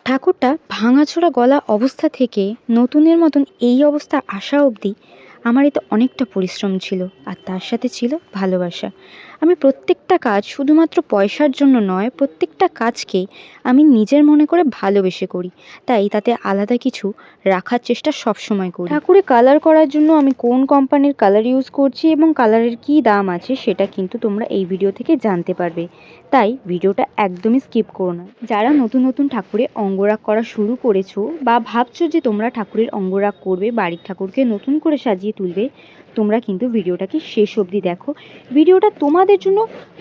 ঠাকুরটা ভাঙাচোরা গলা অবস্থা থেকে নতুনের মতন এই অবস্থা আসা অবধি আমার এতে অনেকটা পরিশ্রম ছিল, আর তার সাথে ছিল ভালোবাসা। আমি প্রত্যেকটা কাজ শুধুমাত্র পয়সার জন্য নয়, প্রত্যেকটা কাজকেই আমি নিজের মনে করে ভালোবেসে করি। তাই তাতে আলাদা কিছু রাখার চেষ্টা সবসময় করি। ঠাকুরে কালার করার জন্য আমি কোন কোম্পানির কালার ইউজ করছি এবং কালারের কী দাম আছে সেটা কিন্তু তোমরা এই ভিডিও থেকে জানতে পারবে। তাই ভিডিওটা একদমই স্কিপ করো না। যারা নতুন নতুন ঠাকুরে অঙ্গরাগ করা শুরু করেছো বা ভাবছো যে তোমরা ঠাকুরের অঙ্গরাগ করবে, বাড়ির ঠাকুরকে নতুন করে সাজিয়ে তুলবে, তোমরা কিন্তু ভিডিওটাকে শেষ অবধি দেখো। ভিডিওটা তোমাদের জন্য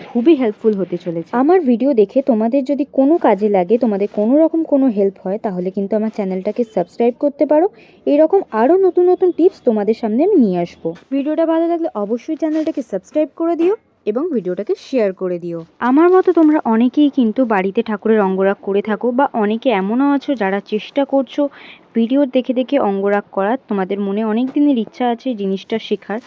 খুবই হেল্পফুল হতে চলেছে। আমার ভিডিও দেখে তোমাদের যদি কোনো কাজে লাগে, তোমাদের কোনো রকম কোনো হেল্প হয়, তাহলে কিন্তু আমার চ্যানেলটাকে সাবস্ক্রাইব করতে পারো। এরকম আরও নতুন নতুন টিপস তোমাদের সামনে আমি নিয়ে আসবো। ভিডিওটা ভালো লাগলে অবশ্যই চ্যানেলটাকে সাবস্ক্রাইব করে দিও এবং ভিডিওটাকে শেয়ার করে দিও। আমার মতো তোমরা অনেকেই কিন্তু বাড়িতে ঠাকুরের অঙ্গরাগ করে থাকো, বা অনেকে এমনও আছো যারা চেষ্টা করছো ভিডিও দেখে দেখে অঙ্গরাগ করার। তোমাদের মনে অনেক দিনের ইচ্ছা আছে জিনিসটা শেখার।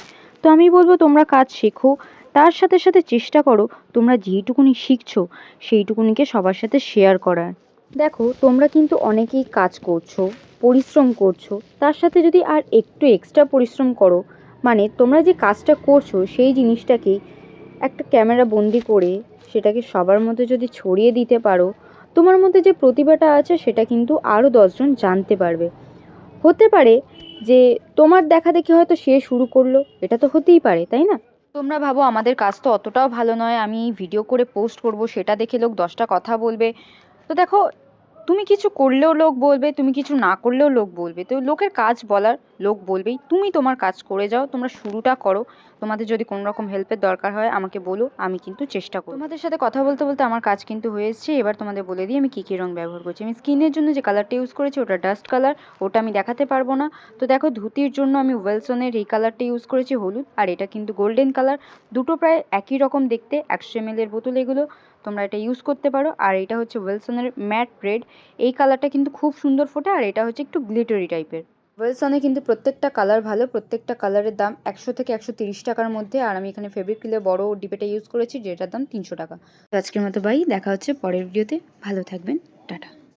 তো আমি বলবো তোমরা কাজ শেখো, তার সাথে সাথে চেষ্টা করো তোমরা যেইটুকুনি শিখছো সেইটুকুনিকে সবার সাথে শেয়ার করার। দেখো, তোমরা কিন্তু অনেকেই কাজ করছো, পরিশ্রম করছো, তার সাথে যদি আর একটু এক্সট্রা পরিশ্রম করো, মানে তোমরা যে কাজটা করছো সেই জিনিসটাকেই একটা ক্যামেরা বন্দি করে সেটাকে সবার মধ্যে যদি ছড়িয়ে দিতে পারো, তোমার মধ্যে যে প্রতিভাটা আছে সেটা কিন্তু আরও 10জন জানতে পারবে। হতে পারে যে তোমার দেখা দেখি হয়তো সে শুরু করলো, এটা তো হতেই পারে, তাই না? তোমরা ভাবো আমাদের কাজ তো অতটাও ভালো নয়, আমি ভিডিও করে পোস্ট করব, সেটা দেখে লোক 10টা কথা বলবে। তো দেখো, তুমি কিছু করলেও লোক বলবে, তুমি কিছু না করলেও লোক বলবে। তো লোকের কাজ বলার, লোক বলবেই। তুমি তোমার কাজ করে যাও, তোমরা শুরুটা করো। তোমাদের যদি কোনো রকম হেল্পের দরকার হয় আমাকে বলো, আমি কিন্তু চেষ্টা করব। তোমাদের সাথে কথা বলতে বলতে আমার কাজ কিন্তু হয়ে এসেছে। এবার তোমাদের বলে দিই আমি কী কী রং ব্যবহার করছি। আমি স্কিনের জন্য যে কালারটা ইউজ করেছি ওটা ডাস্ট কালার, ওটা আমি দেখাতে পারবো না। তো দেখো, ধুতির জন্য আমি ওয়েলসনের এই কালারটা ইউজ করেছি, হলুদ, আর এটা কিন্তু গোল্ডেন কালার। দুটো প্রায় একই রকম দেখতে, 100 ml এর বোতল এগুলো, তোমরা এটা ইউজ করতে পারো। আর এটা হচ্ছে ওয়েলসনের ম্যাট রেড, এই কালারটা কিন্তু খুব সুন্দর ফোটে, আর এটা হচ্ছে একটু গ্লিটারি টাইপের। ওয়েলসনে কিন্তু প্রত্যেকটা কালার ভালো, প্রত্যেকটা কালারের দাম 100 থেকে 130 টাকার মধ্যে। আর আমি এখানে ফেব্রিক্রিলের বড় ডিবেটা ইউজ করেছি, যেটার দাম 300 টাকা। আজকের মতো বাই, দেখা হচ্ছে পরের ভিডিওতে। ভালো থাকবেন, টাটা।